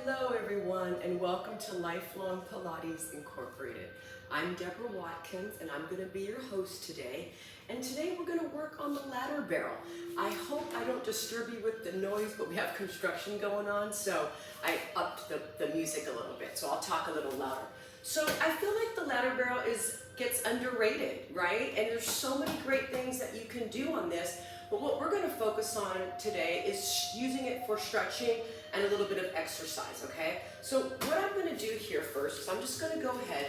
Hello everyone and welcome to Lifelong Pilates Incorporated. I'm Deborah Watkins and I'm going to be your host today. And today we're going to work on the ladder barrel. I hope I don't disturb you with the noise, but we have construction going on, so I upped the music a little bit, so I'll talk a little louder. So I feel like the ladder barrel gets underrated, right? And there's so many great things that you can do on this. But what we're going to focus on today is using it for stretching and a little bit of exercise, okay? So what I'm going to do here first is I'm just going to go ahead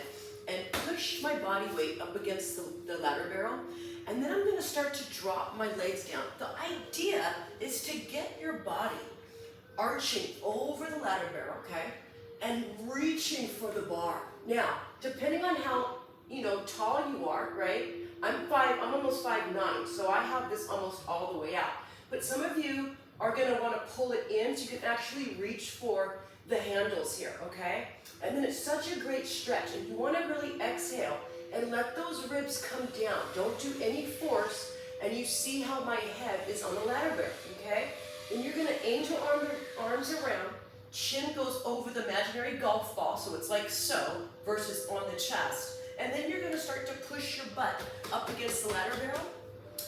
and push my body weight up against the ladder barrel, and then I'm going to start to drop my legs down. The idea is to get your body arching over the ladder barrel, okay, and reaching for the bar. Now, depending on how tall you are, right? I'm almost 5'9", so I have this almost all the way out. But some of you are going to want to pull it in so you can actually reach for the handles here, okay? And then it's such a great stretch, and you want to really exhale and let those ribs come down. Don't do any force, and you see how my head is on the ladder barrel, okay? Then you're going to aim to arms around, chin goes over the imaginary golf ball, so it's like so, versus on the chest. And then you're going to start to push your butt up against the ladder barrel.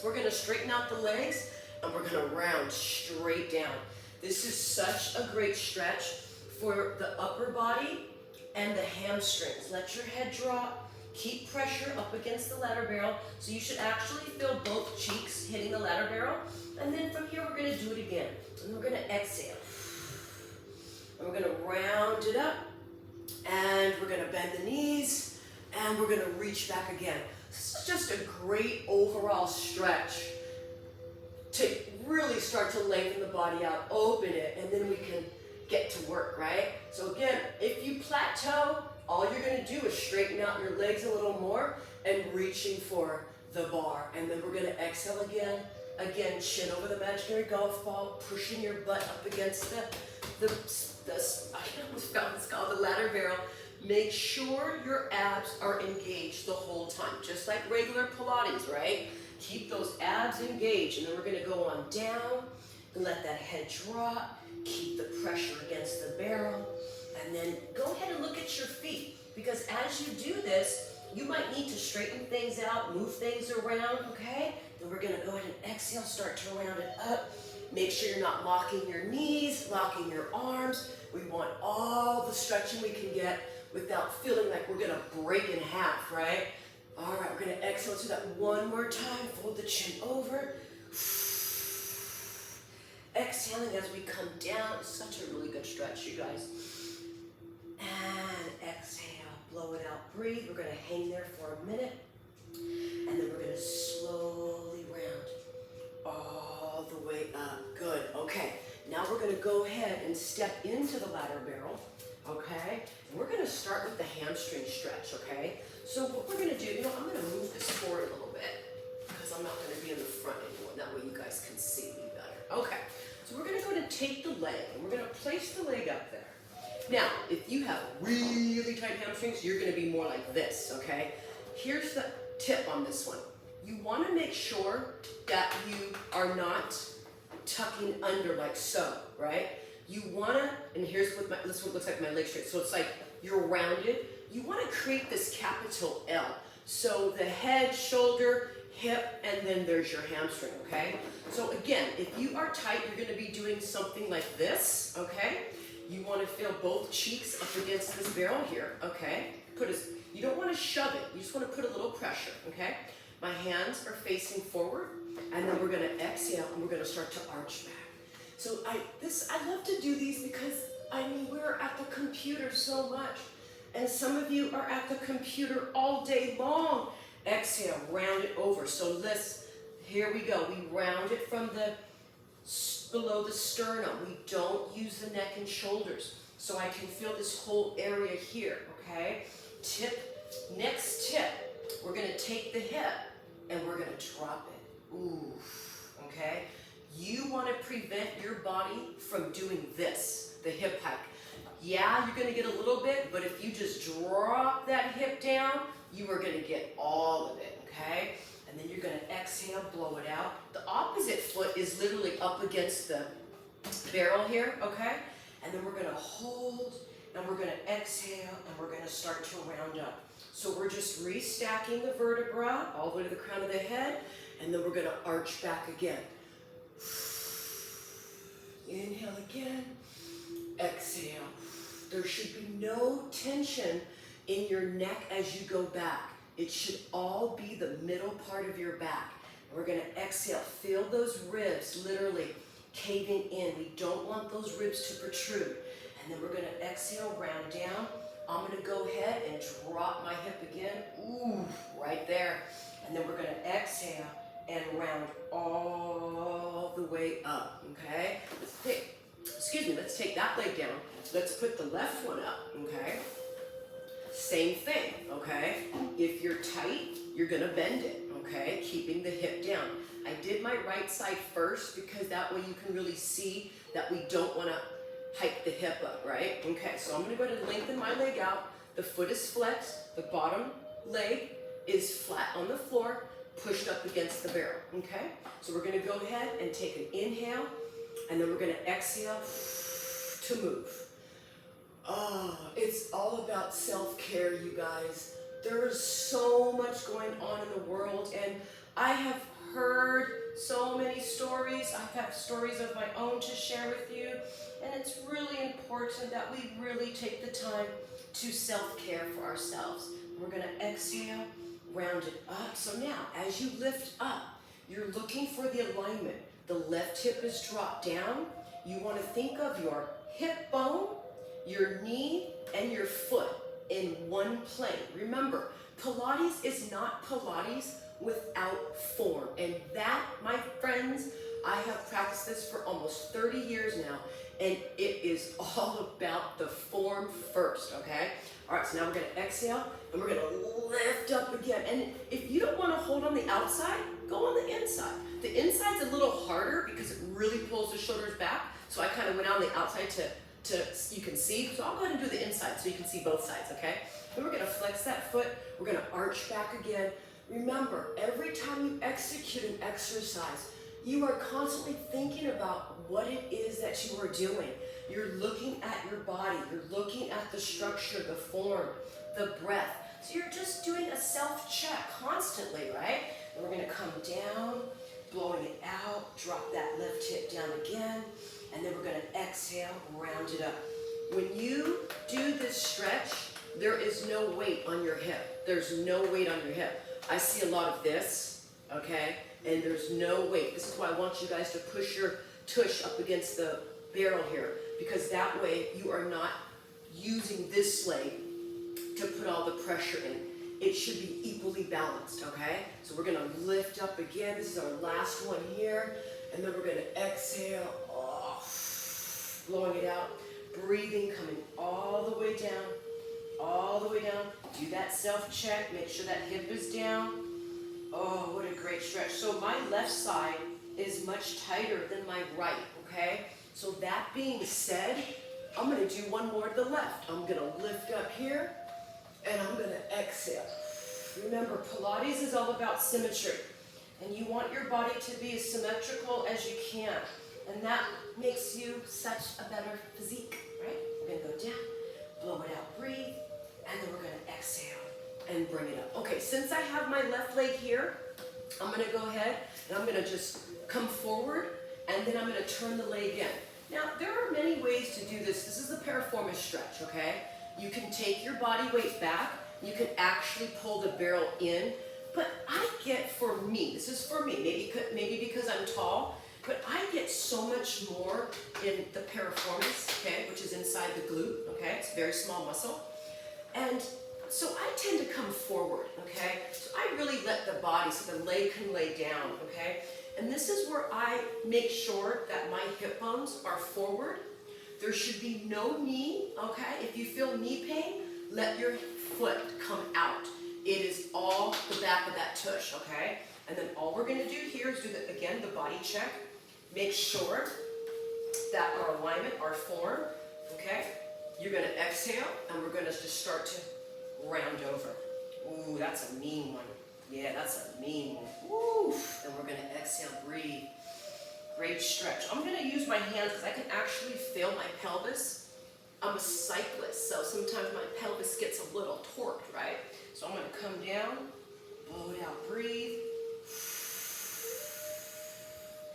We're going to straighten out the legs, and we're going to round straight down. This is such a great stretch for the upper body and the hamstrings. Let your head drop. Keep pressure up against the ladder barrel. So you should actually feel both cheeks hitting the ladder barrel. And then from here, we're going to do it again. And we're going to exhale. And we're going to round it up. And we're going to bend the knees. And we're going to reach back again. This is just a great overall stretch to really start to lengthen the body out, open it, and then we can get to work, right? So again, if you plateau, all you're going to do is straighten out your legs a little more and reaching for the bar. And then we're going to exhale again. Again, chin over the imaginary golf ball, pushing your butt up against I almost found this called the ladder barrel. Make sure your abs are engaged the whole time, just like regular Pilates, right? Keep those abs engaged, and then we're going to go on down and let that head drop. Keep the pressure against the barrel, and then go ahead and look at your feet, because as you do this, you might need to straighten things out, move things around, okay? Then we're going to go ahead and exhale, start to round it up. Make sure you're not locking your knees, locking your arms. We want all the stretching we can get without feeling like we're gonna break in half, right? All right, we're gonna exhale to that one more time. Fold the chin over. Exhaling as we come down. It's such a really good stretch, you guys. And exhale, blow it out, breathe. We're gonna hang there for a minute. And then we're gonna slowly round all the way up. Good, okay. Now we're gonna go ahead and step into the ladder barrel. Okay, and we're going to start with the hamstring stretch, okay? So what we're going to do, I'm going to move this forward a little bit because I'm not going to be in the front anymore. That way you guys can see me better. Okay, so we're going to go to take the leg, and we're going to place the leg up there. Now, if you have really tight hamstrings, you're going to be more like this, okay? Here's the tip on this one. You want to make sure that you are not tucking under like so, right? You want to, and this is what looks like my leg straight. So it's like you're rounded. You want to create this capital L. So the head, shoulder, hip, and then there's your hamstring, okay? So again, if you are tight, you're going to be doing something like this, okay? You want to feel both cheeks up against this barrel here, okay? You don't want to shove it. You just want to put a little pressure, okay? My hands are facing forward, and then we're going to exhale, and we're going to start to arch back. So I love to do these because, we're at the computer so much. And some of you are at the computer all day long. Exhale, round it over. So here we go. We round it from below the sternum. We don't use the neck and shoulders. So I can feel this whole area here, okay? Next tip, we're gonna take the hip and we're gonna drop it. Ooh, okay? You want to prevent your body from doing this, the hip hike. Yeah, you're going to get a little bit, but if you just drop that hip down, you are going to get all of it, okay? And then you're going to exhale, blow it out. The opposite foot is literally up against the barrel here, okay? and then we're gonna hold, and we're gonna exhale, and we're gonna start to round up. So we're just restacking the vertebra all the way to the crown of the head, and then we're gonna arch back again. Inhale again, exhale. There should be no tension in your neck as you go back. It should all be the middle part of your back. And we're gonna exhale, feel those ribs literally caving in. We don't want those ribs to protrude. And then we're gonna exhale, round down. I'm gonna go ahead and drop my hip again. Ooh, right there. And then we're gonna exhale and round all the way up, okay? Let's take that leg down. Let's put the left one up, okay? Same thing, okay? If you're tight, you're gonna bend it, okay? Keeping the hip down. I did my right side first because that way you can really see that we don't wanna hike the hip up, right? Okay, so I'm gonna go ahead and lengthen my leg out. The foot is flexed, the bottom leg is flat on the floor, pushed up against the barrel, okay? So we're gonna go ahead and take an inhale, and then we're gonna exhale to move. Oh, it's all about self-care, you guys. There is so much going on in the world, and I have heard so many stories. I have stories of my own to share with you, and it's really important that we really take the time to self-care for ourselves. We're gonna exhale, round it up. So now, as you lift up, you're looking for the alignment. The left hip is dropped down. You want to think of your hip bone, your knee, and your foot in one plane. Remember, Pilates is not Pilates without form. And that, my friends, I have practiced this for almost 30 years now, and it is all about the form first, okay? All right, so now we're gonna exhale, and we're gonna lift up again. And if you don't wanna hold on the outside, go on the inside. The inside's a little harder because it really pulls the shoulders back, so I kind of went on the outside to you can see. So I'll go ahead and do the inside so you can see both sides, okay? And we're gonna flex that foot, we're gonna arch back again. Remember, every time you execute an exercise, you are constantly thinking about what it is that you are doing. You're looking at your body, you're looking at the structure, the form, the breath. So you're just doing a self-check constantly, right? And we're gonna come down, blowing it out, drop that left hip down again, and then we're gonna exhale, round it up. When you do this stretch, there is no weight on your hip. There's no weight on your hip. I see a lot of this, okay? And there's no weight. This is why I want you guys to push your tush up against the barrel here, because that way you are not using this leg to put all the pressure in. It should be equally balanced, okay? So we're gonna lift up again. This is our last one here. And then we're gonna exhale, blowing it out, breathing, coming all the way down, all the way down. Do that self-check, make sure that hip is down. Oh, what a great stretch. So my left side is much tighter than my right, okay? So that being said, I'm gonna do one more to the left. I'm gonna lift up here, and I'm gonna exhale. Remember, Pilates is all about symmetry, and you want your body to be as symmetrical as you can, and that makes you such a better physique, right? We're gonna go down, blow it out, breathe, and then we're gonna exhale and bring it up. Okay, since I have my left leg here, I'm gonna go ahead and I'm gonna just come forward, and then I'm gonna turn the leg in. Now, there are many ways to do this. This is the Piriformis stretch, okay? You can take your body weight back, you can actually pull the barrel in, but I get, for me, this is for me, maybe because I'm tall, but I get so much more in the Piriformis, okay, which is inside the glute, okay? It's a very small muscle. And so I tend to come forward, okay? So I really let the body, so the leg can lay down, okay? And this is where I make sure that my hip bones are forward. There should be no knee, okay? If you feel knee pain, let your foot come out. It is all the back of that tush, okay? And then all we're gonna do here is do, again, the body check. Make sure that our alignment, our form, okay? You're gonna exhale, and we're gonna just start to round over. Ooh, that's a mean one. Yeah, that's a mean one. Woo! And we're gonna exhale, breathe. Great stretch. I'm going to use my hands because I can actually feel my pelvis. I'm a cyclist, so sometimes my pelvis gets a little torqued, right? So I'm going to come down, blow it out, breathe.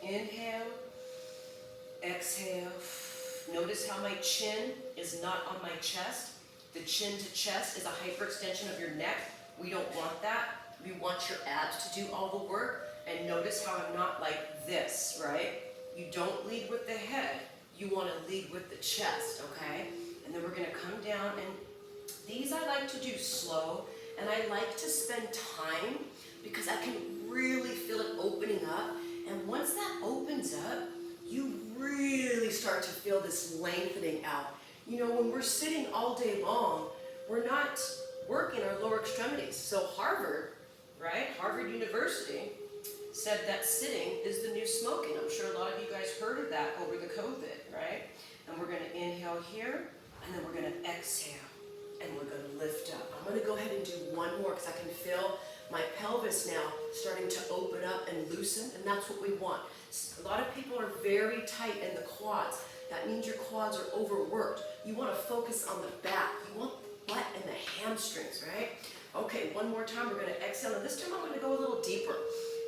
Inhale, exhale. Notice how my chin is not on my chest. The chin to chest is a hyperextension of your neck. We don't want that. We want your abs to do all the work. And notice how I'm not like this, right? You don't lead with the head. You want to lead with the chest, okay? And then we're going to come down, and these I like to do slow, and I like to spend time because I can really feel it opening up. And once that opens up, you really start to feel this lengthening out. You know, when we're sitting all day long, we're not working our lower extremities. So Harvard, right? Harvard University said that sitting is the new smoking. I'm sure a lot of you guys heard of that over the COVID, right? And we're going to inhale here, and then we're going to exhale, and we're going to lift up. I'm going to go ahead and do one more because I can feel my pelvis now starting to open up and loosen, and that's what we want. A lot of people are very tight in the quads. That means your quads are overworked. You want to focus on the back. You want the butt and the hamstrings, right? Okay, one more time. We're going to exhale, and this time I'm going to go a little deeper.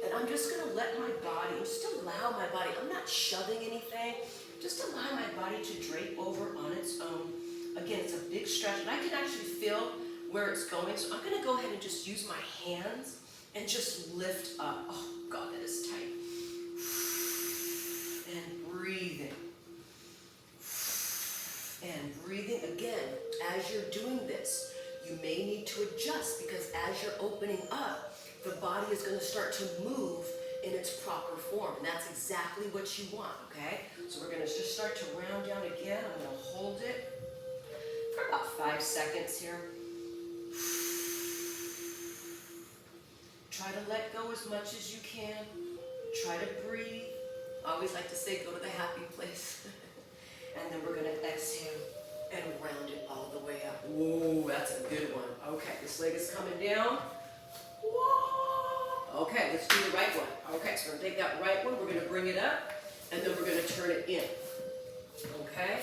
And I'm just going to let my body, just allow my body, I'm not shoving anything, just allow my body to drape over on its own. Again, it's a big stretch, and I can actually feel where it's going. So I'm going to go ahead and just use my hands and just lift up. Oh, God, that is tight. And breathing. And breathing again. As you're doing this, you may need to adjust because as you're opening up, the body is going to start to move in its proper form. And that's exactly what you want, okay? So we're going to just start to round down again. I'm going to hold it for about 5 seconds here. Try to let go as much as you can. Try to breathe. I always like to say, go to the happy place. And then we're going to exhale and round it all the way up. Whoa, that's a good one. Okay, this leg is coming down. Whoa. Okay, let's do the right one. Okay, so we're going to take that right one, we're going to bring it up, and then we're going to turn it in. Okay?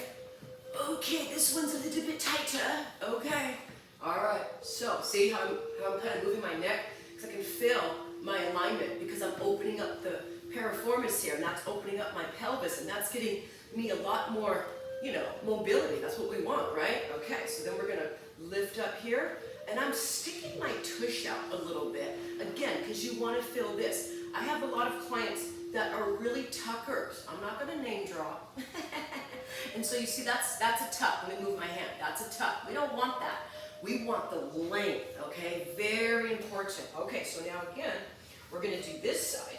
Okay, this one's a little bit tighter. Okay. All right, so see how I'm kind of moving my neck? Because I can feel my alignment because I'm opening up the piriformis here, and that's opening up my pelvis, and that's getting me a lot more, you know, mobility. That's what we want, right? Okay, so then we're going to lift up here. And I'm sticking my tush out a little bit, again, because you want to feel this. I have a lot of clients that are really tuckers. I'm not going to name drop. And so you see, that's a tuck. Let me move my hand. That's a tuck. We don't want that. We want the length, okay? Very important. Okay, so now again, we're going to do this side.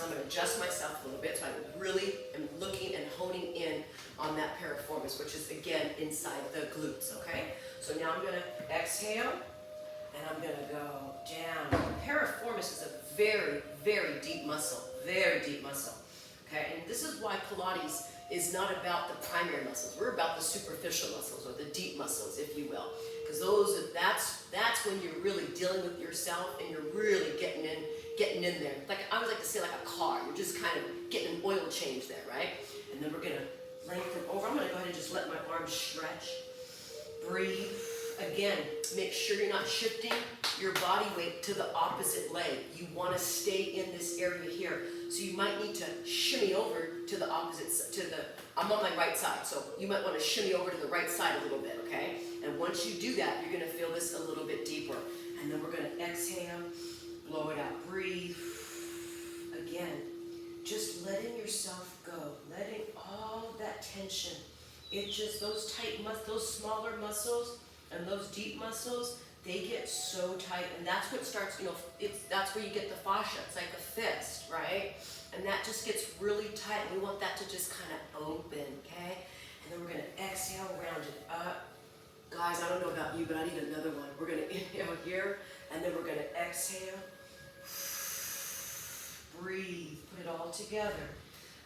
I'm going to adjust myself a little bit so I really am looking and honing in on that piriformis, which is, again, inside the glutes, okay? So now I'm going to exhale, and I'm going to go down. Piriformis is a very, very deep muscle, okay? And this is why Pilates is not about the primary muscles. We're about the superficial muscles, or the deep muscles, if you will. Because that's when you're really dealing with yourself and you're really getting in there. Like I would like to say, like a car. You're just kind of getting an oil change there, right? And then we're going to lengthen over. I'm going to go ahead and just let my arms stretch. Breathe. Again, make sure you're not shifting your body weight to the opposite leg. You want to stay in this area here. So you might need to shimmy over to the opposite, I'm on my right side, so you might want to shimmy over to the right side a little bit, okay? And once you do that, you're going to feel this a little bit deeper. And then we're going to exhale, blow it out, breathe. Again, just letting yourself go, letting all that tension. It just, those tight muscles, those smaller muscles and those deep muscles, they get so tight, and that's what starts, you know, that's where you get the fascia. It's like a fist, right? And that just gets really tight, and we want that to just kind of open, okay? And then we're going to exhale, round it up. Guys, I don't know about you, but I need another one. We're going to inhale here, and then we're going to exhale. Breathe, put it all together.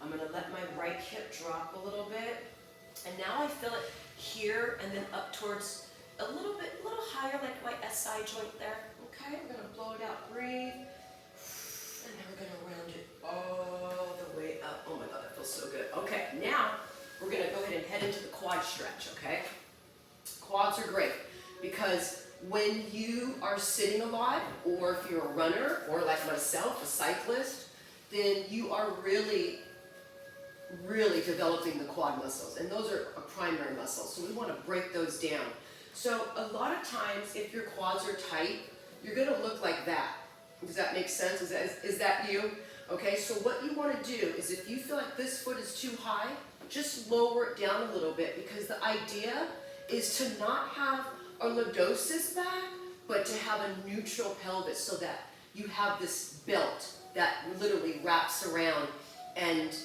I'm going to let my right hip drop a little bit. And now I feel it here and then up towards a little higher, like my SI joint there. Okay, we're going to blow it out, breathe. And then we're going to round it all the way up. good. Okay, now we're gonna go ahead and head into the quad stretch, okay? Quads are great because when you are sitting a lot, or if you're a runner, or like myself, a cyclist, then you are really developing the quad muscles, and those are a primary muscle, so we want to break those down. So a lot of times, if your quads are tight, you're going to look like that. Does that make sense? Is that you? Okay, so what you want to do is, if you feel like this foot is too high, just lower it down a little bit, because the idea is to not have a lordosis back, but to have a neutral pelvis, so that you have this belt that literally wraps around and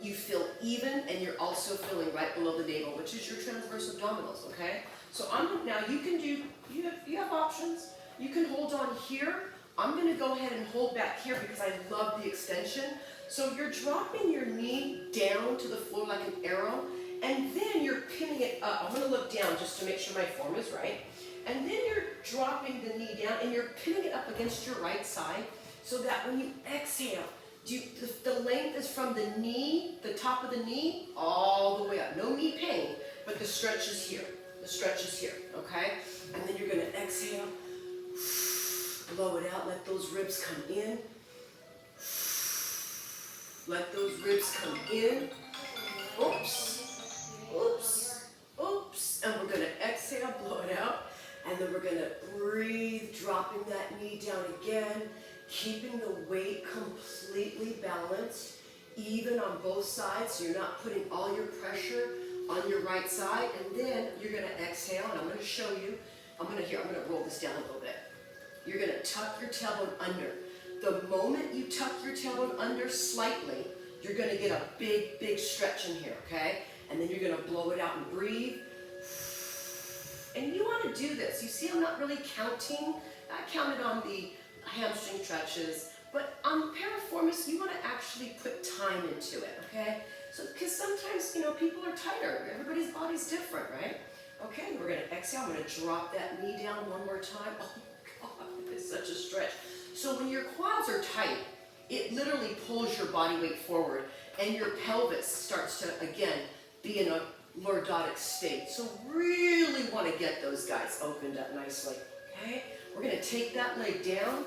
you feel even, and you're also feeling right below the navel, which is your transverse abdominals, okay? So now you can do, you have options. You can hold on here. I'm gonna go ahead and hold back here because I love the extension. So you're dropping your knee down to the floor like an arrow, and then you're pinning it up. I'm gonna look down just to make sure my form is right. And then you're dropping the knee down and you're pinning it up against your right side, so that when you exhale, the length is from the knee, the top of the knee, all the way up. No knee pain, but the stretch is here. The stretch is here, okay? And then you're gonna exhale, blow it out, let those ribs come in. Let those ribs come in. Oops, oops, oops. And we're gonna exhale, blow it out. And then we're gonna breathe, dropping that knee down again, keeping the weight completely balanced, even on both sides, so you're not putting all your pressure on your right side. And then you're gonna exhale, and I'm gonna show you, I'm gonna roll this down a little bit. You're gonna tuck your tailbone under. The moment you tuck your tailbone under slightly, you're gonna get a big stretch in here, okay? And then you're gonna blow it out and breathe. And you wanna do this. You see, I'm not really counting. I counted on the hamstring stretches, but on Piriformis, you wanna actually put time into it, okay? So, because sometimes, people are tighter. Everybody's body's different, right? Okay, we're gonna exhale. I'm gonna drop that knee down one more time. Oh my God, it's such a stretch. So when your quads are tight, it literally pulls your body weight forward, and your pelvis starts to, again, be in a lordotic state. So really want to get those guys opened up nicely, okay? We're going to take that leg down.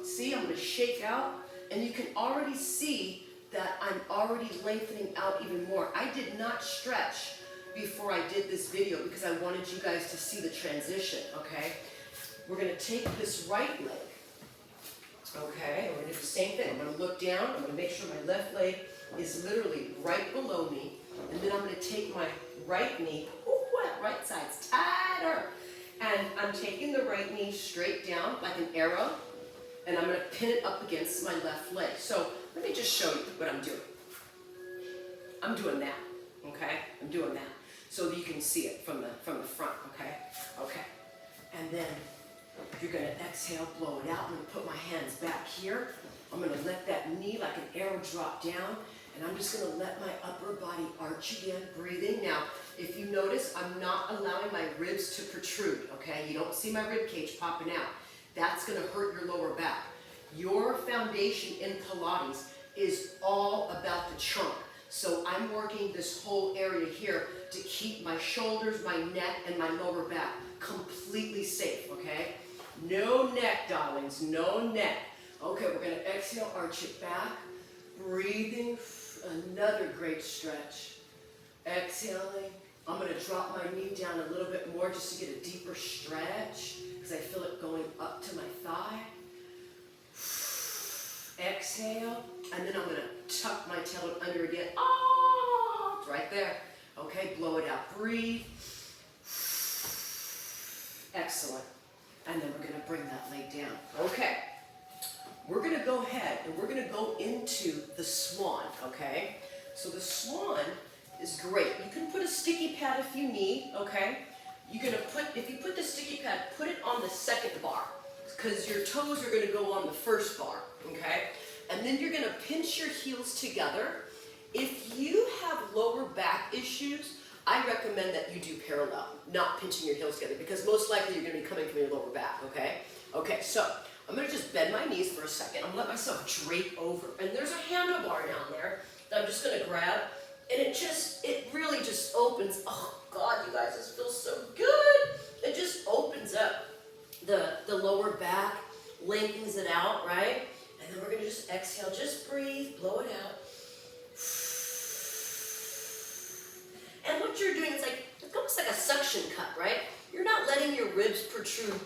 See, I'm going to shake out, and you can already see that I'm already lengthening out even more. I did not stretch before I did this video because I wanted you guys to see the transition, okay? We're going to take this right leg, okay? We're going to do the same thing. I'm going to look down. I'm going to make sure my left leg is literally right below me. And then I'm going to take my right knee, that right side's tighter. And I'm taking the right knee straight down like an arrow, and I'm going to pin it up against my left leg. So let me just show you what I'm doing. I'm doing that, okay? I'm doing that so that you can see it from the front, okay? Okay. And then you're going to exhale, blow it out. I'm going to put my hands back here. I'm going to let that knee like an arrow drop down. And I'm just going to let my upper body arch again, breathing. Now, if you notice, I'm not allowing my ribs to protrude, okay? You don't see my rib cage popping out. That's going to hurt your lower back. Your foundation in Pilates is all about the trunk. So I'm working this whole area here to keep my shoulders, my neck, and my lower back completely safe, okay? No neck, darlings, no neck. Okay, we're going to exhale, arch it back, breathing. Another great stretch. Exhaling. I'm going to drop my knee down a little bit more just to get a deeper stretch because I feel it going up to my thigh. Exhale. And then I'm going to tuck my tailbone under again. Oh, it's right there. Okay, blow it out. Breathe. Excellent. And then we're going to bring that leg down. Okay. We're going to go ahead and we're going to go into the Swan, okay? So the Swan is great. You can put a sticky pad if you need, okay? You're going to if you put the sticky pad, put it on the second bar because your toes are going to go on the first bar, okay? And then you're going to pinch your heels together. If you have lower back issues, I recommend that you do parallel, not pinching your heels together because most likely you're going to be coming from your lower back, okay? Okay, so I'm going to just bend my knees for a second. I'm going to let myself drape over. And there's a handlebar down there that I'm just going to grab And it really just opens. Oh God, you guys, this feels so good. It just opens up the lower back, lengthens it out, right? And then we're gonna just exhale, just breathe, blow it out. And what you're doing is it's almost like a suction cup, right? You're not letting your ribs protrude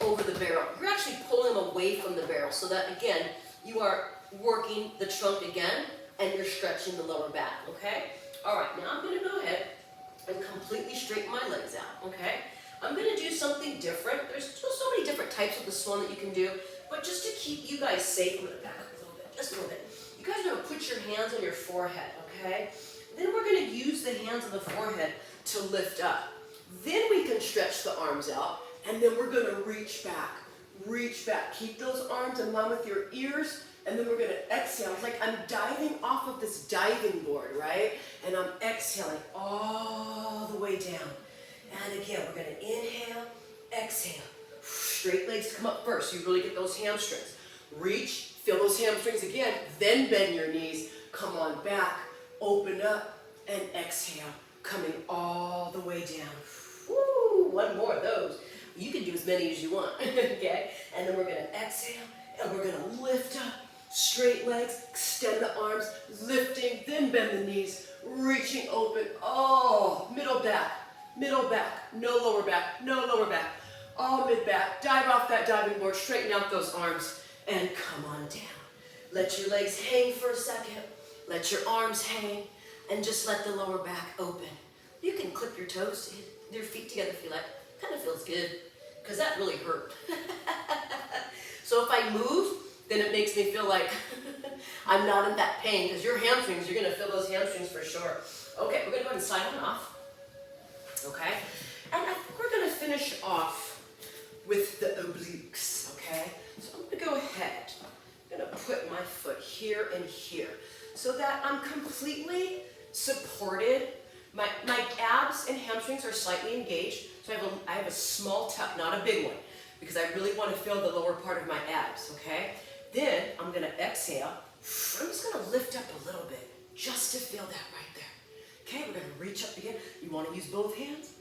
over the barrel. You're actually pulling them away from the barrel so that, again, you are working the trunk again and you're stretching the lower back, okay? All right, now I'm gonna go ahead and completely straighten my legs out, okay? I'm gonna do something different. There's so many different types of the Swan that you can do, but just to keep you guys safe, I'm gonna back up a little bit, just a little bit. You guys are gonna put your hands on your forehead, okay? Then we're gonna use the hands on the forehead to lift up. Then we can stretch the arms out, and then we're gonna reach back. Reach back. Keep those arms in line with your ears, and then we're gonna exhale. It's like I'm diving off of this diving board, right? And I'm exhaling all the way down. And again, we're gonna inhale, exhale. Straight legs come up first, so you really get those hamstrings. Reach, feel those hamstrings again, then bend your knees. Come on back, open up, and exhale. Coming all the way down. Woo, one more of those. You can do as many as you want, okay? And then we're gonna exhale, and we're gonna lift up. Straight legs, extend the arms, lifting, then bend the knees, reaching open. Oh, middle back, no lower back, no lower back. All mid back, dive off that diving board, straighten out those arms, and come on down. Let your legs hang for a second, let your arms hang, and just let the lower back open. You can clip your toes, your feet together if you like. Kind of feels good, because that really hurt. So if I move, then it makes me feel like I'm not in that pain, because your hamstrings, you're gonna feel those hamstrings for sure. Okay, we're gonna go ahead and slide on off. Okay, and I think we're gonna finish off with the obliques, okay? So I'm gonna go ahead, I'm gonna put my foot here and here, so that I'm completely supported. My abs and hamstrings are slightly engaged, so I have a small tuck, not a big one, because I really want to feel the lower part of my abs, okay? Then I'm gonna exhale. I'm just gonna lift up a little bit, just to feel that right there. Okay, we're gonna reach up again. You wanna use both hands?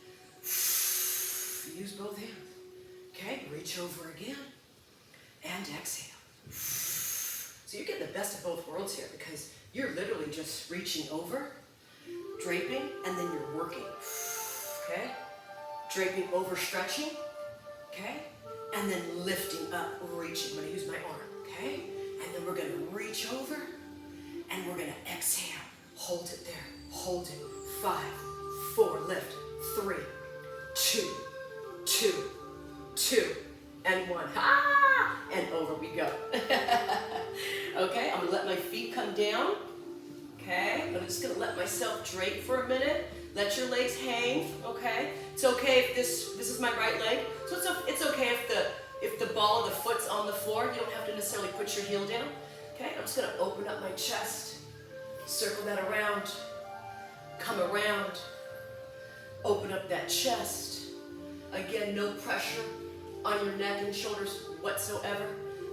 Use both hands. Okay, reach over again, and exhale. So you're getting the best of both worlds here, because you're literally just reaching over, draping, and then you're working, okay? Draping over, stretching, okay? And then lifting up, reaching. I'm gonna use my arm, okay? And then we're gonna reach over, and we're gonna exhale. Hold it there, hold it. 5, 4, lift, 3, 2, 2, and 1. Ah! And over we go. Okay, I'm gonna let my feet come down. Okay, I'm just gonna let myself drape for a minute. Let your legs hang, okay? It's okay if this is my right leg. So it's okay if the ball of the foot's on the floor. You don't have to necessarily put your heel down. Okay, I'm just gonna open up my chest, circle that around, come around, open up that chest. Again, no pressure on your neck and shoulders whatsoever.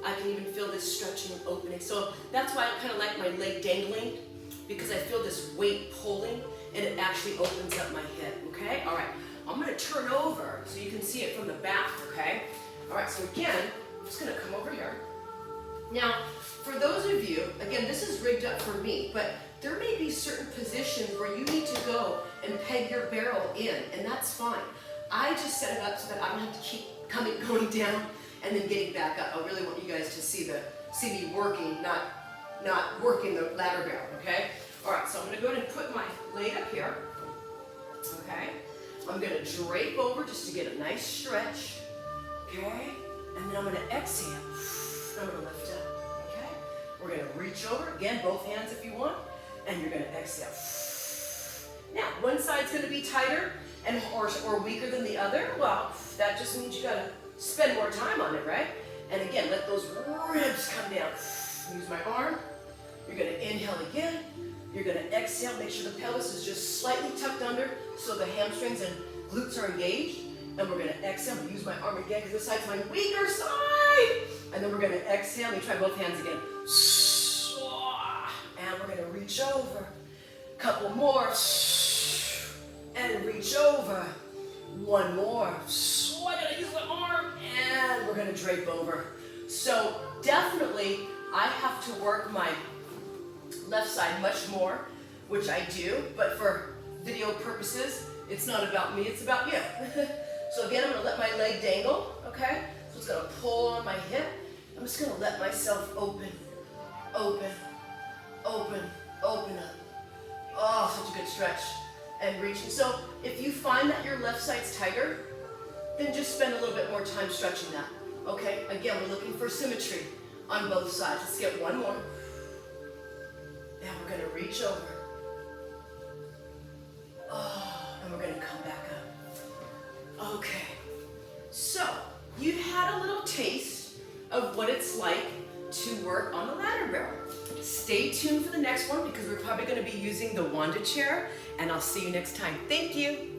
I can even feel this stretching and opening. So that's why I kind of like my leg dangling, because I feel this weight pulling, and it actually opens up my hip, okay? All right, I'm gonna turn over so you can see it from the back, okay? All right, so again, I'm just gonna come over here. Now, for those of you, again, this is rigged up for me, but there may be certain positions where you need to go and peg your barrel in, and that's fine. I just set it up so that I don't have to keep going down and then getting back up. I really want you guys to see me working, not working the ladder barrel, okay? All right, so I'm gonna go ahead and put my leg up here, okay? I'm gonna drape over just to get a nice stretch, okay? And then I'm gonna exhale, I'm gonna lift up, okay? We're gonna reach over, again, both hands if you want, and you're gonna exhale. Now, one side's gonna be tighter or weaker than the other. Well, that just means you gotta spend more time on it, right? And again, let those ribs come down. Use my arm. You're gonna inhale again. You're gonna exhale. Make sure the pelvis is just slightly tucked under so the hamstrings and glutes are engaged. And we're gonna exhale. I'm gonna use my arm again because this side's my weaker side. And then we're gonna exhale. Let me try both hands again. And we're gonna reach over. Couple more. And reach over. One more. I gotta use my arm. And we're gonna drape over. So definitely, I have to work my left side much more, which I do, but for video purposes, it's not about me, it's about you. So again, I'm gonna let my leg dangle, okay? So it's gonna pull on my hip. I'm just gonna let myself open, open, open, open up. Oh, such a good stretch. And reaching. So if you find that your left side's tighter, then just spend a little bit more time stretching that, okay? Again, we're looking for symmetry on both sides. Let's get one more. And we're gonna reach over. Oh, and we're gonna come back up. Okay, so you had a little taste of what it's like to work on the ladder barrel. Stay tuned for the next one because we're probably gonna be using the Wanda chair, and I'll see you next time. Thank you.